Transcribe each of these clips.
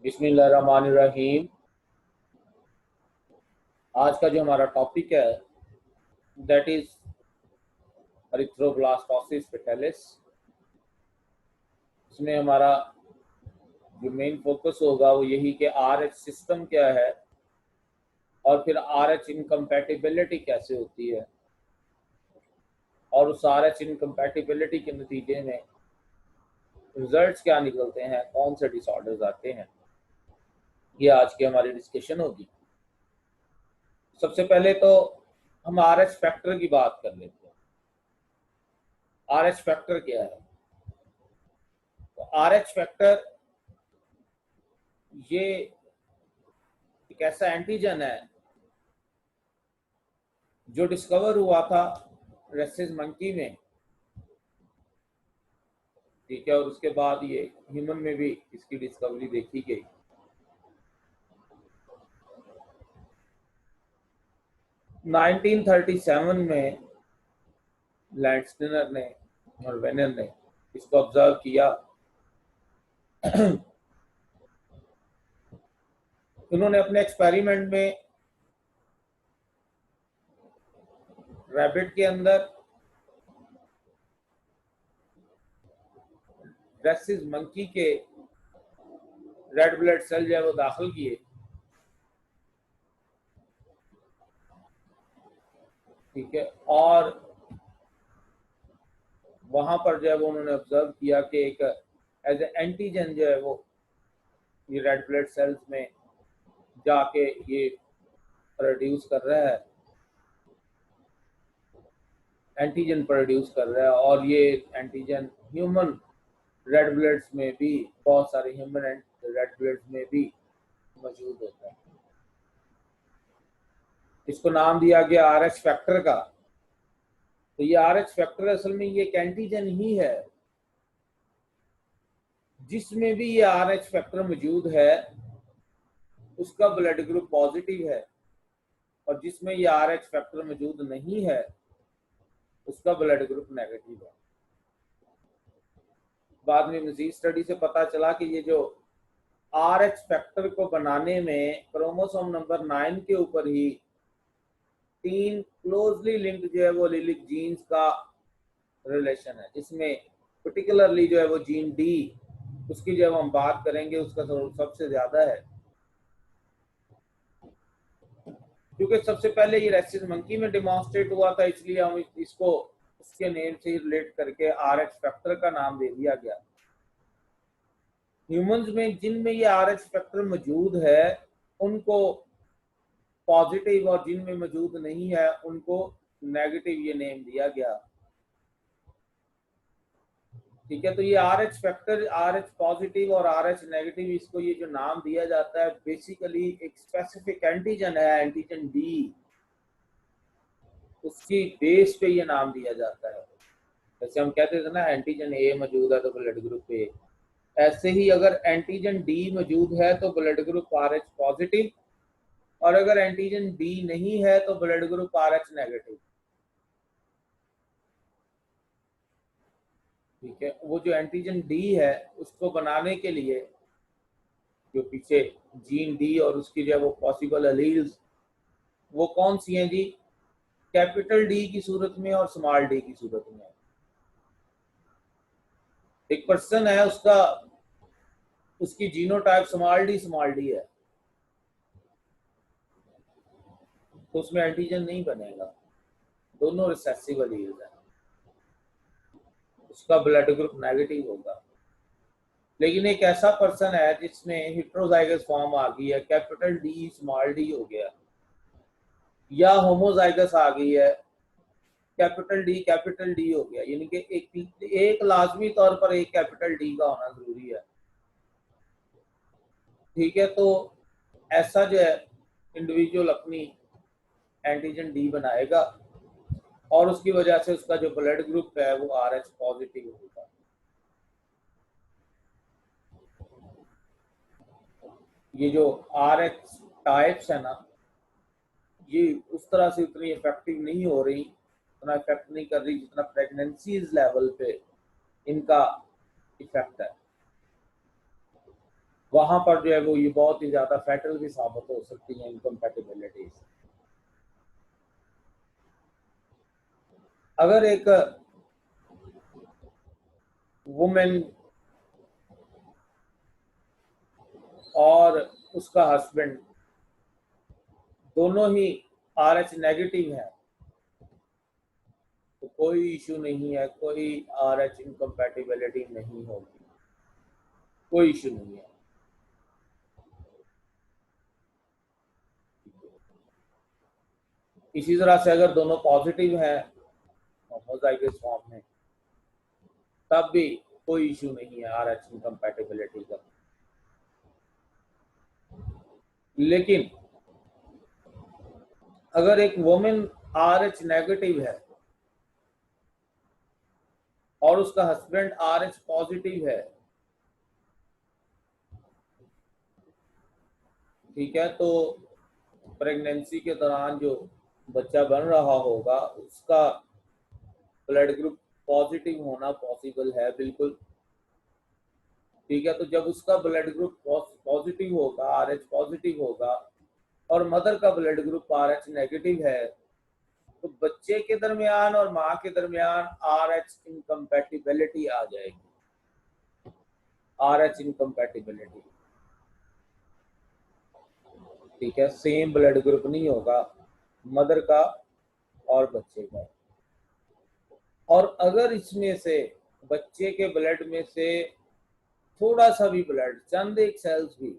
बिस्मिल्लाहिर्रहमानिर्रहीम। आज का जो हमारा टॉपिक है दैट इज एरिथ्रोब्लास्टोसिस फेटालिस। इसमें हमारा जो मेन फोकस होगा वो यही कि आरएच सिस्टम क्या है और फिर आरएच इनकम्पैटिबिलिटी कैसे होती है और उस आरएच इनकम्पैटिबिलिटी के नतीजे में रिजल्ट्स क्या निकलते हैं, कौन से डिसऑर्डर्स आते हैं, ये आज की हमारी डिस्कशन होगी। सबसे पहले तो हम आरएच फैक्टर की बात कर लेते हैं। आरएच फैक्टर क्या है? तो आरएच फैक्टर ये एक ऐसा एंटीजन है जो डिस्कवर हुआ था रेसिस मंकी में, ठीक है, और उसके बाद ये ह्यूमन में भी इसकी डिस्कवरी देखी गई। नाइनटीन 1937 में लैंडस्टेनर ने और वेनर ने इसको ऑब्जर्व किया। उन्होंने अपने एक्सपेरिमेंट में रैबिट के अंदर रेसिस मंकी के रेड ब्लड सेल जो है वो दाखिल किए, ठीक है, और वहां पर जो है वो उन्होंने ऑब्जर्व किया कि एक एज ए एंटीजन जो है वो ये रेड ब्लड सेल्स में जाके ये प्रोड्यूस कर रहा है, एंटीजन प्रोड्यूस कर रहा है, और ये एंटीजन ह्यूमन रेड ब्लड्स में भी, बहुत सारे ह्यूमन रेड ब्लड्स में भी मौजूद होता है। इसको नाम दिया गया आरएच फैक्टर का। तो ये आरएच फैक्टर असल में ये एक एंटीजन ही है जिसमें भी ये आरएच फैक्टर मौजूद है उसका ब्लड ग्रुप पॉजिटिव है, और जिसमें ये आरएच फैक्टर मौजूद नहीं है उसका ब्लड ग्रुप नेगेटिव है। बाद में मजीद स्टडी से पता चला कि ये जो आरएच फैक्टर को बनाने में क्रोमोसोम नंबर 9 के ऊपर ही 3 क्लोजली लिंक्ड जो है वो लिलिक जीन्स का रिलेशन है, जिसमें पर्टिकुलरली जो है वो जीन डी, उसकी जब हम बात करेंगे उसका सबसे ज्यादा है, क्योंकि सबसे पहले ये रेसिस मंकी में डेमोन्स्ट्रेट हुआ था, इसलिए हम इसको उसके नेम से रिलेट करके आरएच फैक्टर का नाम दे दिया गया। ह्यूमंस में जिनमें ये आरएच फैक्टर मौजूद है उनको पॉजिटिव, और जिनमें मौजूद नहीं है उनको नेगेटिव ये नेम दिया गया, ठीक है। तो ये आरएच फैक्टर, आरएच पॉजिटिव और आरएच नेगेटिव, इसको ये जो नाम दिया जाता है बेसिकली एक स्पेसिफिक एंटीजन है, एंटीजन डी, उसकी बेस पे ये नाम दिया जाता है। जैसे हम कहते थे ना एंटीजन ए मौजूद है तो ब्लड ग्रुप ए, ऐसे ही अगर एंटीजन डी मौजूद है तो ब्लड ग्रुप आरएच पॉजिटिव, और अगर एंटीजन डी नहीं है तो ब्लड ग्रुप आरएच नेगेटिव, ठीक है। वो जो एंटीजन डी है उसको बनाने के लिए जो पीछे जीन डी और उसकी जो है वो पॉसिबल एलील्स वो कौन सी हैं जी? कैपिटल डी की सूरत में और स्मॉल डी की सूरत में। एक पर्सन है, उसका उसकी जीनोटाइप स्मॉल डी है, तो उसमें एंटीजन नहीं बनेगा, दोनों रिसेसिव एलील्स हैं, उसका ब्लड ग्रुप नेगेटिव होगा। लेकिन एक ऐसा पर्सन है जिसमें हेटेरोजाइगस फॉर्म आ गई है, कैपिटल डी स्मॉल डी हो गया, या होमोजाइगस आ गई है, कैपिटल डी हो गया, यानी कि एक लाजमी तौर पर एक कैपिटल डी का होना जरूरी है, ठीक है। तो ऐसा जो है इंडिविजुअल अपनी एंटीजन डी बनाएगा और उसकी वजह से उसका जो ब्लड ग्रुप है वो आरएच पॉजिटिव होगा। ये जो आरएच टाइप्स है ना, ये उस तरह से उतनी इफेक्टिव नहीं हो रही, उतना इफेक्ट नहीं कर रही जितना प्रेगनेंसीज लेवल पे इनका इफेक्ट है। वहां पर जो है वो ये बहुत ही ज्यादा फैटल भी साबित हो सकती है इनकम्पैटिबिलिटीज। अगर एक वुमेन और उसका हस्बैंड दोनों ही RH नेगेटिव है तो कोई इशू नहीं है, कोई RH इनकम्पैटिबिलिटी नहीं होगी, कोई इशू नहीं है। इसी तरह से अगर दोनों पॉजिटिव हैं होमोजाइगस फॉर्म में तब भी कोई इशू नहीं है RH इनकम्पैटिबिलिटी का। लेकिन अगर एक वुमेन RH नेगेटिव है और उसका हस्बैंड RH पॉजिटिव है, ठीक है, तो प्रेगनेंसी के दौरान जो बच्चा बन रहा होगा उसका ब्लड ग्रुप पॉजिटिव होना पॉसिबल है, बिल्कुल। ठीक है, तो जब उसका ब्लड ग्रुप पॉजिटिव होगा, RH पॉजिटिव होगा और मदर का ब्लड ग्रुप RH नेगेटिव है तो बच्चे के दरमियान और माँ के दरमियान RH इनकम्पैटिबिलिटी आ जाएगी। RH इनकम्पैटिबिलिटी, ठीक है, सेम ब्लड ग्रुप नहीं होगा मदर का और बच्चे का। और अगर इसमें से बच्चे के ब्लड में से थोड़ा सा भी ब्लड, चंद एक सेल्स भी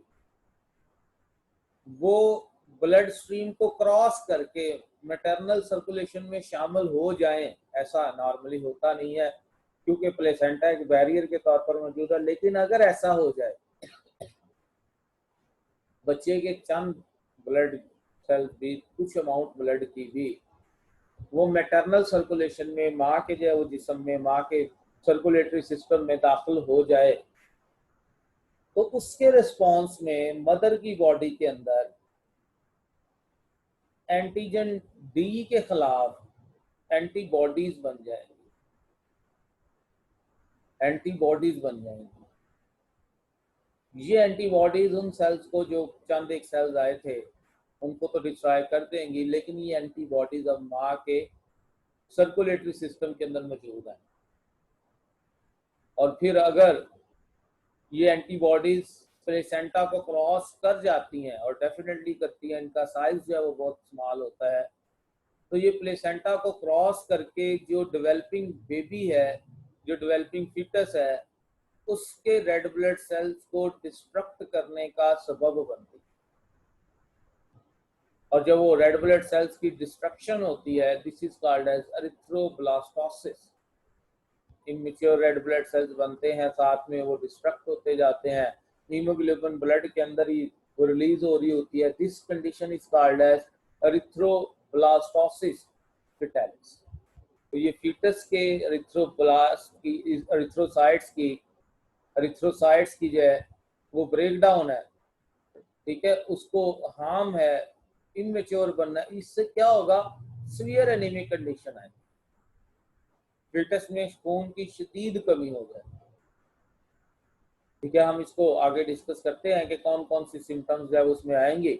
वो ब्लड स्ट्रीम को क्रॉस करके मैटरनल सर्कुलेशन में शामिल हो जाएं, ऐसा नॉर्मली होता नहीं है क्योंकि प्लेसेंटा एक बैरियर के तौर पर मौजूद है, लेकिन अगर ऐसा हो जाए बच्चे के चंद ब्लड सेल्स भी, कुछ अमाउंट ब्लड की भी वो मैटरनल सर्कुलेशन में माँ के जो है वो जिस्म में, माँ के सर्कुलेटरी सिस्टम में दाखिल हो जाए तो उसके रिस्पॉन्स में मदर की बॉडी के अंदर एंटीजन डी के खिलाफ एंटीबॉडीज बन जाएंगी, एंटीबॉडीज बन जाएंगी। ये एंटीबॉडीज उन सेल्स को, जो चंद एक सेल्स आए थे उनको तो डिस्ट्रॉय कर देंगी, लेकिन ये एंटीबॉडीज अब माँ के सर्कुलेटरी सिस्टम के अंदर मौजूद है। और फिर अगर ये एंटीबॉडीज प्लेसेंटा को क्रॉस कर जाती हैं, और डेफिनेटली करती हैं, इनका साइज जो है वो बहुत स्मॉल होता है, तो ये प्लेसेंटा को क्रॉस करके जो डेवलपिंग बेबी है, जो डेवलपिंग फीटस है, उसके रेड ब्लड सेल्स को डिस्ट्रक्ट करने का सबब बनती है। और जब वो रेड ब्लड सेल्स की डिस्ट्रक्शन होती है, this is called as erythroblastosis. Immature red blood cells बनते हैं, साथ में वो डिस्ट्रक्ट होते जाते हैं, हीमोग्लोबिन ब्लड के अंदर ही वो रिलीज हो रही होती है। This condition is called as erythroblastosis fetalis. तो ये फीटस के एरिथ्रोसाइट्स की जो है वो ब्रेक डाउन है, ठीक है, उसको हार्म है, इमेच्योर बनना है। इससे क्या होगा, सीवियर एनीमिक कंडीशन है, फीटस में खून की शदीद कमी हो जाए। ठीक है, हम इसको आगे डिस्कस करते हैं कि कौन कौन सी सिम्टम्स जो है उसमें आएंगी,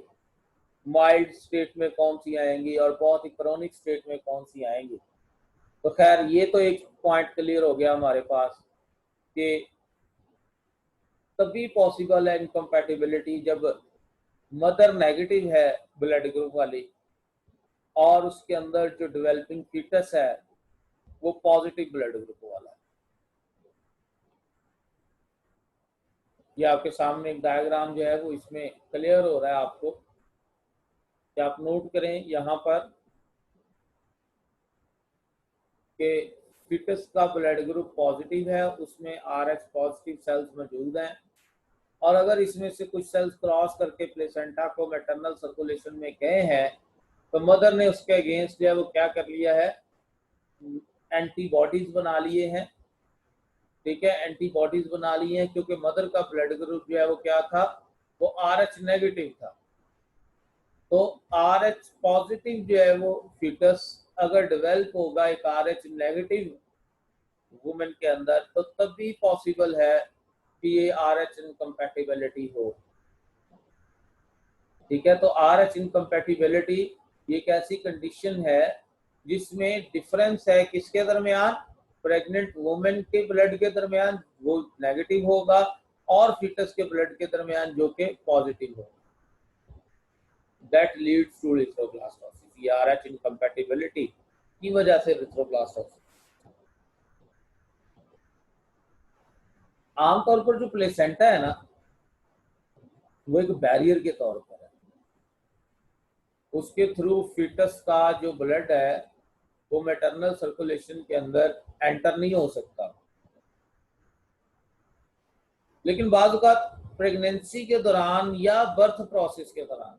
माइल्ड स्टेट में कौन सी आएंगी और बहुत ही क्रोनिक स्टेट में कौन सी आएंगी। तो खैर ये तो एक पॉइंट क्लियर हो गया हमारे पास कि तभी पॉसिबल है इनकम्पैटिबिलिटी जब मदर नेगेटिव है ब्लड ग्रुप वाली और उसके अंदर जो डेवलपिंग फीटस है वो पॉजिटिव ब्लड ग्रुप वाला है। ये आपके सामने एक डायग्राम जो है वो इसमें क्लियर हो रहा है आपको, कि आप नोट करें यहाँ पर कि फीटस का ब्लड ग्रुप पॉजिटिव है, उसमें RH पॉजिटिव सेल्स मौजूद हैं, और अगर इसमें से कुछ सेल्स क्रॉस करके प्लेसेंटा को मैटरनल सर्कुलेशन में गए हैं तो मदर ने उसके अगेंस्ट जो है वो क्या कर लिया है, एंटीबॉडीज बना लिए हैं। ठीक है, एंटीबॉडीज बना लिए हैं क्योंकि मदर का ब्लड ग्रुप जो है वो क्या था, वो RH नेगेटिव था। तो RH पॉजिटिव जो है वो फीटस अगर डेवलप होगा एक RH नेगेटिव वुमेन के अंदर तो तभी पॉसिबल है कि ये RH इनकम्पैटिबिलिटी हो। ठीक है, तो RH इनकम्पैटिबिलिटी ये एक ऐसी कंडीशन है जिसमें डिफरेंस है किसके दरमियान, प्रेग्नेंट वुमेन के ब्लड के दरमियान वो नेगेटिव होगा और फीटस के ब्लड के दरमियान जो कि पॉजिटिव होगा। That leads to erythroblastosis. ये RH इनकम्पैटिबिलिटी की वजह से इरिथ्रोब्लास्टोसिस। आमतौर पर जो प्लेसेंटा है ना, वो एक बैरियर के तौर पर है, उसके थ्रू फीटस का जो ब्लड है वो मैटरनल सर्कुलेशन के अंदर एंटर नहीं हो सकता। लेकिन बाज़ औक़ात प्रेगनेंसी के दौरान या बर्थ प्रोसेस के दौरान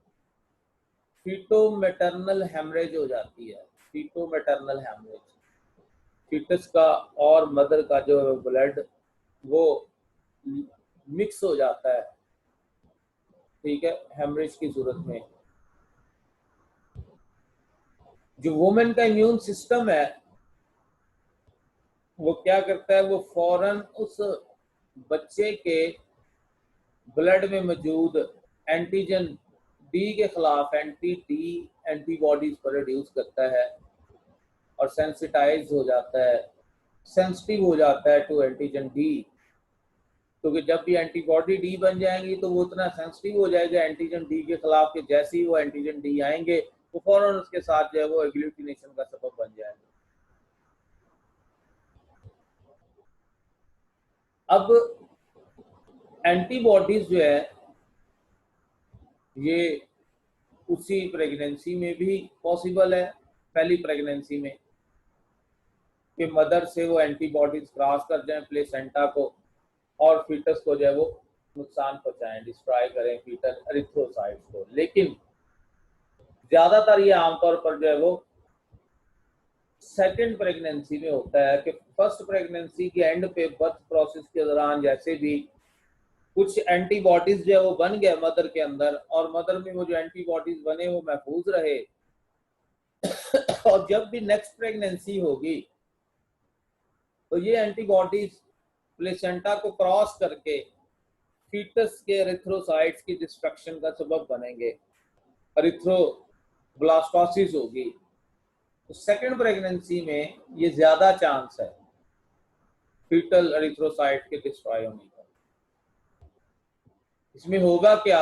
फीटो मैटरनल हेमरेज हो जाती है। फीटो मैटरनल हेमरेज, फीटस का और मदर का जो ब्लड वो मिक्स हो जाता है, ठीक है, हेमरेज की सूरत में। जो वुमेन का इम्यून सिस्टम है वो क्या करता है, वो फौरन उस बच्चे के ब्लड में मौजूद एंटीजन डी के खिलाफ एंटीबॉडीज प्रोड्यूस करता है और सेंसिटाइज हो जाता है, सेंसिटिव हो जाता है टू एंटीजन डी। क्योंकि जब भी एंटीबॉडी डी बन जाएंगी तो वो उतना सेंसिटिव हो जाएगा एंटीजन डी के खिलाफ कि जैसे ही वो एंटीजन डी आएंगे वो फौरन उसके साथ जो है वो एग्लूटिनेशन का सबब बन जाएगा। अब एंटीबॉडीज जो है ये उसी प्रेगनेंसी में भी पॉसिबल है, पहली प्रेगनेंसी में, कि मदर से वो एंटीबॉडीज क्रॉस कर जाएं प्लेसेंटा को और फीटस को जो है वो नुकसान पहुंचाएं, डिस्ट्रॉय करें फीटल एरिथ्रोसाइट्स को। लेकिन ज्यादातर ये आमतौर पर जो है वो सेकेंड प्रेगनेंसी में होता है कि फर्स्ट प्रेगनेंसी के एंड पे बर्थ प्रोसेस के दौरान जैसे भी कुछ एंटीबॉडीज जो है वो बन गए मदर के अंदर और मदर में वो जो एंटीबॉडीज बने वो महफूज रहे और जब भी नेक्स्ट प्रेगनेंसी होगी तो ये एंटीबॉडीज प्लेसेंटा को क्रॉस करके फीटस के एरिथ्रोसाइट्स की डिस्ट्रक्शन का सबब बनेंगे, एरिथ्रोब्लास्टोसिस होगी। तो सेकेंड प्रेगनेंसी में ये ज्यादा चांस है फीटल एरिथ्रोसाइट के डिस्ट्रॉय होने का। इसमें होगा क्या,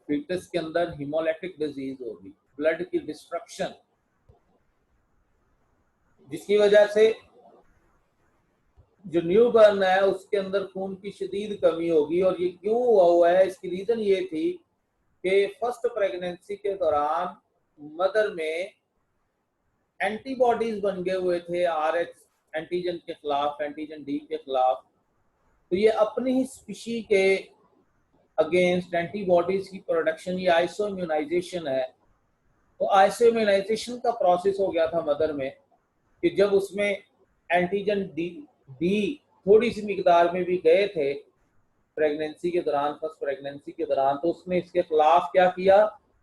फीटस के अंदर हीमोलाइटिक डिजीज होगी, ब्लड की डिस्ट्रक्शन, जिसकी वजह से जो न्यू बर्न है उसके अंदर खून की शदीद कमी होगी। और ये क्यों हुआ है, इसकी रीजन ये थी कि फर्स्ट प्रेगनेंसी के दौरान मदर में एंटीबॉडीज बन गए हुए थे RH एंटीजन के खिलाफ, एंटीजन डी के खिलाफ। तो ये अपनी ही स्पीशी के अगेंस्ट एंटीबॉडीज की प्रोडक्शन, ये आइसो इम्यूनाइजेशन है। तो आइसो इम्यूनाइजेशन का प्रोसेस हो गया था मदर में कि जब उसमें एंटीजन डी थोड़ी सी मिकदार में भी गए थे प्रेगनेंसी के दौरान, फर्स्ट प्रेगनेंसी के दौरान, तो उसने इसके खिलाफ क्या किया,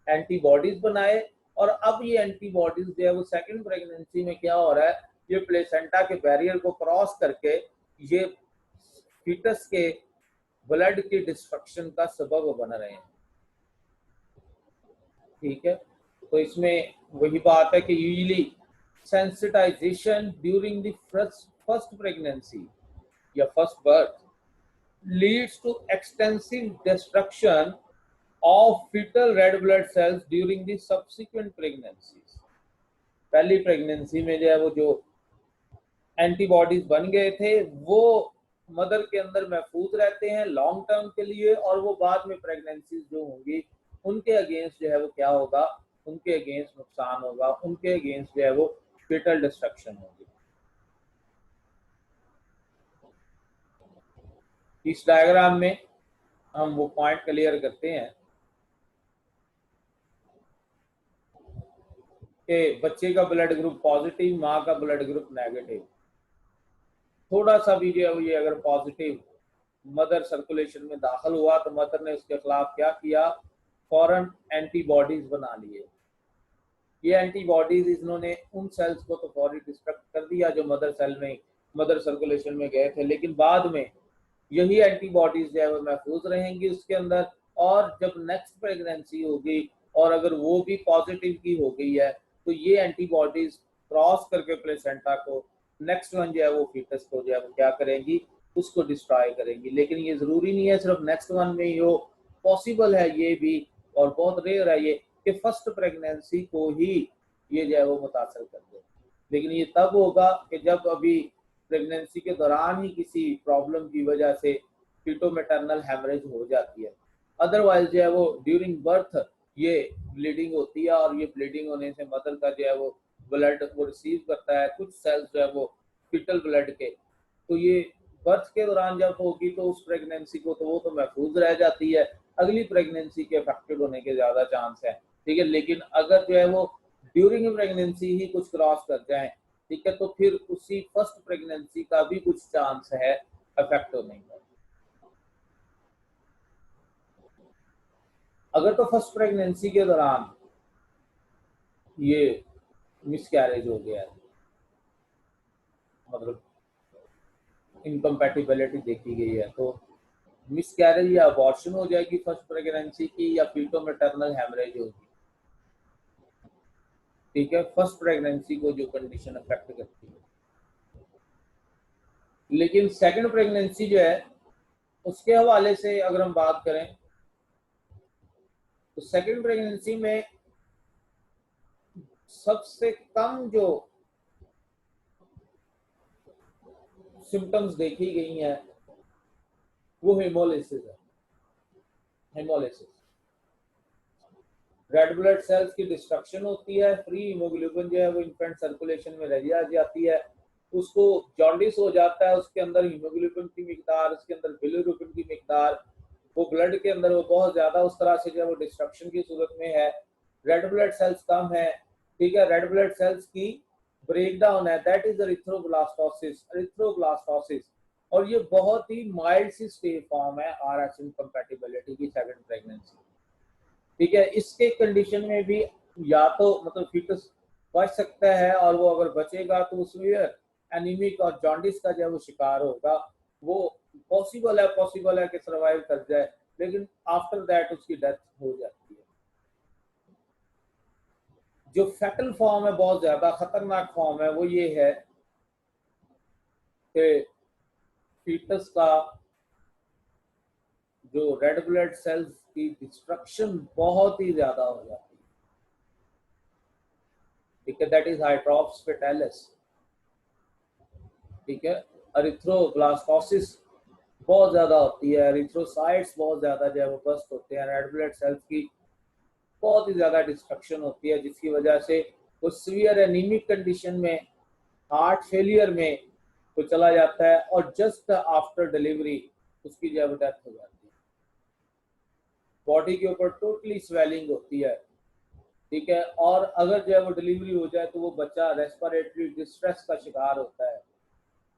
एंटीबॉडीज बनाए। और अब ये एंटीबॉडीज जो है वो सेकंड प्रेगनेंसी में क्या हो रहा है, ये प्लेसेंटा के बैरियर को क्रॉस करके ये फीटस के ब्लड की डिस्ट्रक्शन का सबब बन रहे हैं। ठीक है, तो इसमें वही बात है कि usually sensitisation during the first pregnancy या first birth leads to extensive destruction of fetal red blood cells during the subsequent pregnancies। पहली प्रेगनेंसी में जो है वो जो एंटीबॉडीज बन गए थे वो मदर के अंदर महफूज रहते हैं लॉन्ग टर्म के लिए, और वो बाद में प्रेगनेंसीज जो होंगी उनके अगेंस्ट जो है वो क्या होगा, उनके अगेंस्ट नुकसान होगा, उनके अगेंस्ट जो है वो fetal डिस्ट्रक्शन होगी। इस डायग्राम में हम वो पॉइंट क्लियर करते हैं कि बच्चे का ब्लड ग्रुप पॉजिटिव, माँ का ब्लड ग्रुप नेगेटिव। थोड़ा सा भी जो है ये अगर पॉजिटिव मदर सर्कुलेशन में दाखिल हुआ तो मदर ने उसके खिलाफ क्या किया, फौरन एंटीबॉडीज बना लिए। ये एंटीबॉडीज इन्होंने उन सेल्स को तो फौरी डिस्ट्रक्ट कर दिया जो मदर सेल में, मदर सर्कुलेशन में गए थे। लेकिन बाद में यही एंटीबॉडीज जो है वो महफूज रहेंगी उसके अंदर। और जब नेक्स्ट प्रेगनेंसी होगी और अगर वो भी पॉजिटिव की हो गई है तो ये एंटीबॉडीज क्रॉस करके प्लेसेंटा को नेक्स्ट वन जो है वो फीटस को जो है वो क्या करेंगी, उसको डिस्ट्रॉय करेंगी। लेकिन ये जरूरी नहीं है सिर्फ नेक्स्ट वन में ही हो, पॉसिबल है ये भी, और बहुत रेयर है ये कि फर्स्ट प्रेगनेंसी को ही ये जो है वो मुतासर कर दे। लेकिन ये तब होगा कि जब अभी प्रेगनेंसी के दौरान ही किसी प्रॉब्लम की वजह से फीटो मैटरनल हेमरेज हो जाती है। अदरवाइज जो है वो ड्यूरिंग बर्थ ये ब्लीडिंग होती है, और ये ब्लीडिंग होने से मदर का जो है वो ब्लड वो रिसीव करता है कुछ सेल्स जो है वो फीटल ब्लड के, तो ये बर्थ के दौरान जब होगी तो उस प्रेगनेंसी को तो वो तो महफूज रह जाती है, अगली प्रेगनेंसी के अफेक्टेड होने के ज्यादा चांस है। ठीक है, लेकिन अगर जो है वो ड्यूरिंग प्रेगनेंसी ही कुछ क्रॉस कर जाए, ठीक है, तो फिर उसी फर्स्ट प्रेगनेंसी का भी कुछ चांस है अफेक्ट होने का। अगर तो फर्स्ट प्रेगनेंसी के दौरान ये मिसकैरेज हो गया है, मतलब इनकम्पैटिबिलिटी देखी गई है, तो मिसकैरेज या अबॉर्शन हो जाएगी फर्स्ट प्रेगनेंसी की, या फीटो मैटरनल हेमरेज होगी। ठीक है, फर्स्ट प्रेगनेंसी को जो कंडीशन अफेक्ट करती है। लेकिन सेकंड प्रेगनेंसी जो है उसके हवाले से अगर हम बात करें तो सेकंड प्रेगनेंसी में सबसे कम जो सिम्टम्स देखी गई हैं वो हेमोलिसिस है। हेमोलिसिस, रेड ब्लड सेल्स की डिस्ट्रक्शन होती है, फ्री हीमोग्लोबिन जो है वो इन्फेंट सर्कुलेशन में रह जाती है, उसको जॉन्डिस हो जाता है, उसके अंदर हीमोग्लोबिन की मिकदार, उसके अंदर बिलिरुबिन की मिकदार वो ब्लड के अंदर वो बहुत ज्यादा उस तरह से जो है वो डिस्ट्रक्शन की सूरत में है। रेड ब्लड सेल्स कम है, ठीक है, रेड ब्लड सेल्स की ब्रेक डाउन है, दैट इज एरिथ्रोब्लास्टोसिस। एरिथ्रोब्लास्टोसिस, और ये बहुत ही माइल्ड सी स्टेज फॉर्म है आरएच इनकम्पैटिबिलिटी की सेकंड प्रेगनेंसी। ठीक है, इसके कंडीशन में भी या तो मतलब फीटस बच सकता है, और वो अगर बचेगा तो सीवियर एनीमिक और जॉन्डिस का जो है वो शिकार होगा। वो पॉसिबल है कि सर्वाइव कर जाए, लेकिन आफ्टर दैट उसकी डेथ हो जाती है। जो फैटल फॉर्म है, बहुत ज्यादा खतरनाक फॉर्म है, वो ये है कि फीटस का जो रेड ब्लड सेल्स की डिस्ट्रक्शन बहुत ही ज्यादा हो जाती है। ठीक है, दैट इज हाइड्रोप्स फेटालिस। ठीक है, एरिथ्रोब्लास्टोसिस बहुत ज्यादा होती है, एरिथ्रोसाइट्स बहुत ज्यादा जो है वो बस्ट होते हैं, रेड ब्लड सेल्स की बहुत ही ज्यादा डिस्ट्रक्शन होती है, जिसकी वजह से वो सीवियर एनीमिक कंडीशन में, हार्ट फेलियर में वो चला जाता है, और जस्ट आफ्टर डिलीवरी उसकी जो है डेथ हो जाती है। बॉडी के ऊपर टोटली स्वेलिंग होती है। ठीक है, और अगर जो है वो डिलीवरी हो जाए तो वो बच्चा रेस्पिरेटरी डिस्ट्रेस का शिकार होता है,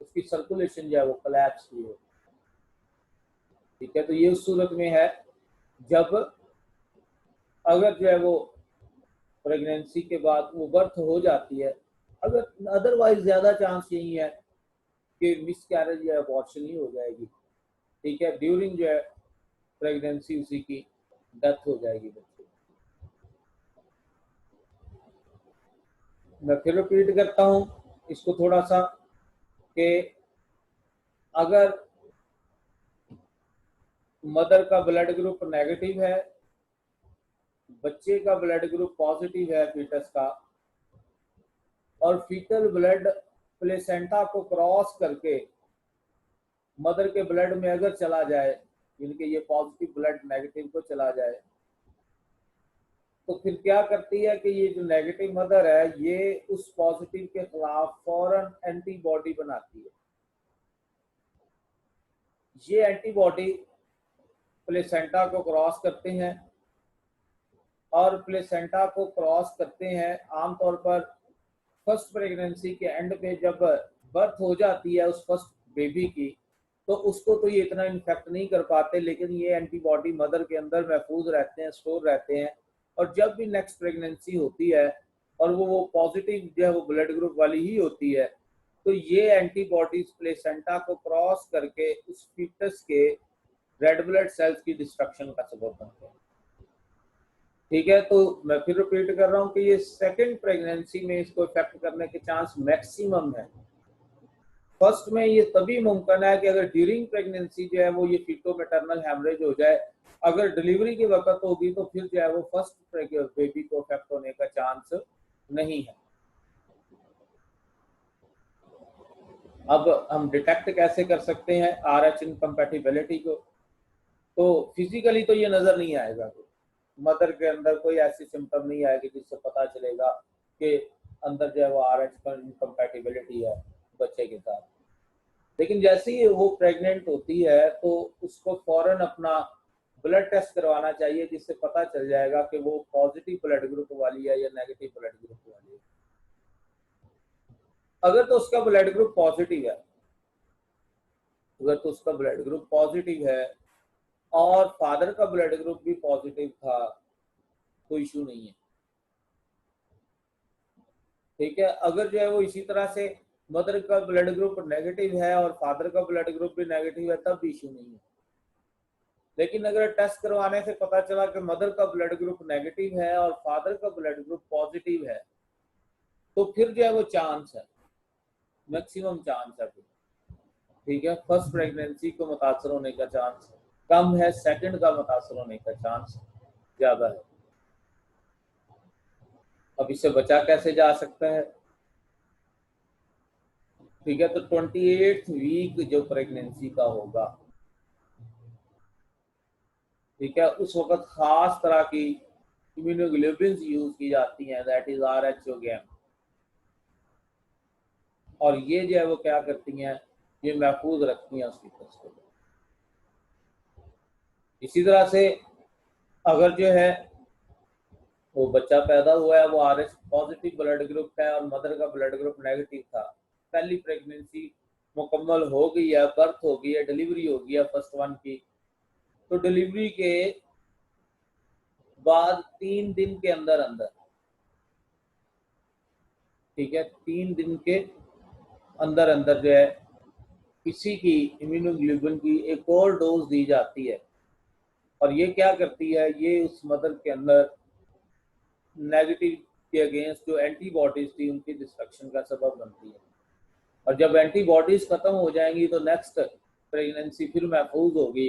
उसकी सर्कुलेशन जो है वो कोलैप्स हुई होती है। ठीक है, तो ये उस सूरत में है जब अगर जो है वो प्रेगनेंसी के बाद वो बर्थ हो जाती है। अगर अदरवाइज ज्यादा चांस यही है कि मिस कैरेज या अबॉर्शन ही हो जाएगी। ठीक है, ड्यूरिंग जो है प्रेगनेंसी उसी की डेथ हो जाएगी बच्चे। मैं फिर रिपीट करता हूँ इसको थोड़ा सा कि अगर मदर का ब्लड ग्रुप नेगेटिव है, बच्चे का ब्लड ग्रुप पॉजिटिव है फीटस का, और फीटल ब्लड प्लेसेंटा को क्रॉस करके मदर के ब्लड में अगर चला जाए, यानी ये पॉजिटिव ब्लड नेगेटिव को चला जाए, तो फिर क्या करती है कि ये जो नेगेटिव मदर है ये उस पॉजिटिव के खिलाफ फौरन एंटीबॉडी बनाती है। ये एंटीबॉडी प्लेसेंटा को क्रॉस करते हैं, और प्लेसेंटा को क्रॉस करते हैं आमतौर पर फर्स्ट प्रेगनेंसी के एंड पे, जब बर्थ हो जाती है उस फर्स्ट बेबी की, तो उसको तो ये इतना इन्फेक्ट नहीं कर पाते, लेकिन ये एंटीबॉडी मदर के अंदर महफूज रहते हैं, स्टोर रहते हैं, और जब भी नेक्स्ट प्रेगनेंसी होती है और वो पॉजिटिव जो है वो ब्लड ग्रुप वाली ही होती है, तो ये एंटीबॉडीज प्लेसेंटा को क्रॉस करके उस फीटस के रेड ब्लड सेल्स की डिस्ट्रक्शन का सबब बनते हैं। ठीक है, तो मैं फिर रिपीट कर रहा हूँ कि ये सेकंड प्रेगनेंसी में इसको इफेक्ट करने के चांस मैक्सिमम है। फर्स्ट में ये तभी मुमकिन है कि अगर ड्यूरिंग प्रेगनेंसी जो है वो ये फीटो मैटरनल हेमरेज हो जाए। अगर डिलीवरी के वक्त होगी तो फिर जो है वो फर्स्ट बेबी को इफेक्ट होने का चांस नहीं है। अब हम डिटेक्ट कैसे कर सकते हैं RH इनकम्पैटिबिलिटी को? तो फिजिकली तो ये नजर नहीं आएगा, मदर के अंदर कोई ऐसी सिम्टम नहीं आएगी जिससे पता चलेगा कि अंदर जो है वो RH इनकम्पैटिबिलिटी है बच्चे के साथ। लेकिन जैसे ही वो प्रेग्नेंट होती है तो उसको फौरन अपना ब्लड टेस्ट करवाना चाहिए, जिससे पता चल जाएगा कि वो पॉजिटिव ब्लड ग्रुप वाली है या नेगेटिव ब्लड ग्रुप वाली है। अगर तो उसका ब्लड ग्रुप पॉजिटिव है, अगर तो उसका ब्लड ग्रुप पॉजिटिव है और फादर का ब्लड ग्रुप भी पॉजिटिव था, कोई इशू नहीं है। ठीक है, अगर जो है वो इसी तरह से मदर का ब्लड ग्रुप नेगेटिव है और फादर का ब्लड ग्रुप भी नेगेटिव है, तब भी इशू नहीं है। लेकिन अगर टेस्ट करवाने से पता चला कि मदर का ब्लड ग्रुप नेगेटिव है और फादर का ब्लड ग्रुप पॉजिटिव है, तो फिर जो है वो चांस है, मैक्सिमम चांस है। ठीक है, फर्स्ट प्रेगनेंसी को मुतासर होने का चांस कम है, सेकंड का मुतासर होने का चांस ज्यादा है। अब इससे बचा कैसे जा सकता है? ठीक है, तो 28th वीक जो प्रेगनेंसी का होगा, ठीक है, उस वक्त खास तरह की इम्यूनोग्लोबुलिन यूज की जाती हैं, दैट इज RH गैम। और ये जो है वो क्या करती हैं, ये महफूज रखती हैं उस फीटस को। इसी तरह से अगर जो है वो बच्चा पैदा हुआ है, वो RH पॉजिटिव ब्लड ग्रुप है और मदर का ब्लड ग्रुप नेगेटिव था, पहली प्रेगनेंसी मुकम्मल हो गई है, बर्थ हो गई है, डिलीवरी हो गई है फर्स्ट वन की, तो डिलीवरी के बाद 3 दिन के अंदर अंदर, ठीक है, 3 दिन के अंदर अंदर जो है किसी की इम्यूनोग्लोबुलिन की एक और डोज दी जाती है। और ये क्या करती है, ये उस मदर के अंदर नेगेटिव के अगेंस्ट जो एंटीबॉडीज थी उनकी डिस्ट्रक्शन का सबब बनती है। और जब एंटीबॉडीज खत्म हो जाएंगी तो नेक्स्ट प्रेगनेंसी फिर महफूज होगी।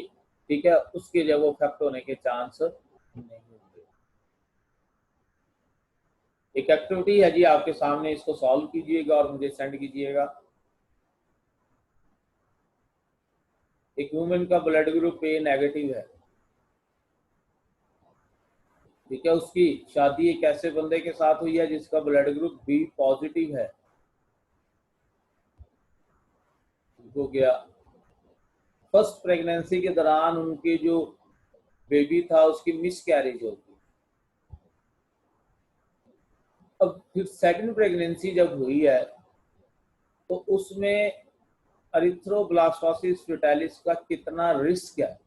ठीक है, उसके जब वो इफेक्ट होने के चांस नहीं होंगे। एक एक्टिविटी है जी आपके सामने, इसको सॉल्व कीजिएगा और मुझे सेंड कीजिएगा। एक वुमेन का ब्लड ग्रुप A नेगेटिव है, ठीक है, उसकी शादी एक ऐसे बंदे के साथ हुई है जिसका ब्लड ग्रुप B पॉजिटिव है, हो गया। फर्स्ट प्रेगनेंसी के दौरान उनके जो बेबी था उसकी मिसकैरेज होगी। अब फिर सेकंड प्रेगनेंसी जब हुई है तो उसमें एरिथ्रोब्लास्टोसिस फेटालिस का कितना रिस्क है,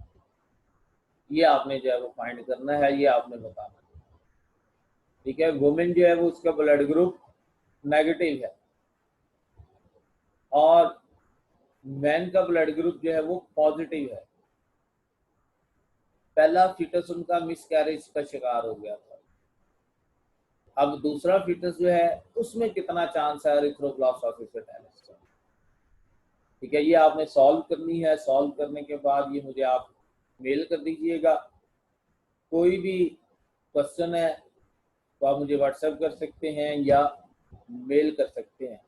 ये आपने जो है वो फाइंड करना है, ये आपने बताना है। ठीक है, वुमेन जो है वो उसका ब्लड ग्रुप नेगेटिव है और मैन का ब्लड ग्रुप जो है वो पॉजिटिव है। पहला फीटस उनका मिसकैरेज का शिकार हो गया था। अब दूसरा फीटस जो है उसमें कितना चांस है एरिथ्रोब्लास्टोसिस फेटालिस का। ठीक है, ये आपने सॉल्व करनी है। सॉल्व करने के बाद ये मुझे आप मेल कर दीजिएगा। कोई भी क्वेश्चन है तो आप मुझे व्हाट्सएप कर सकते हैं या मेल कर सकते हैं।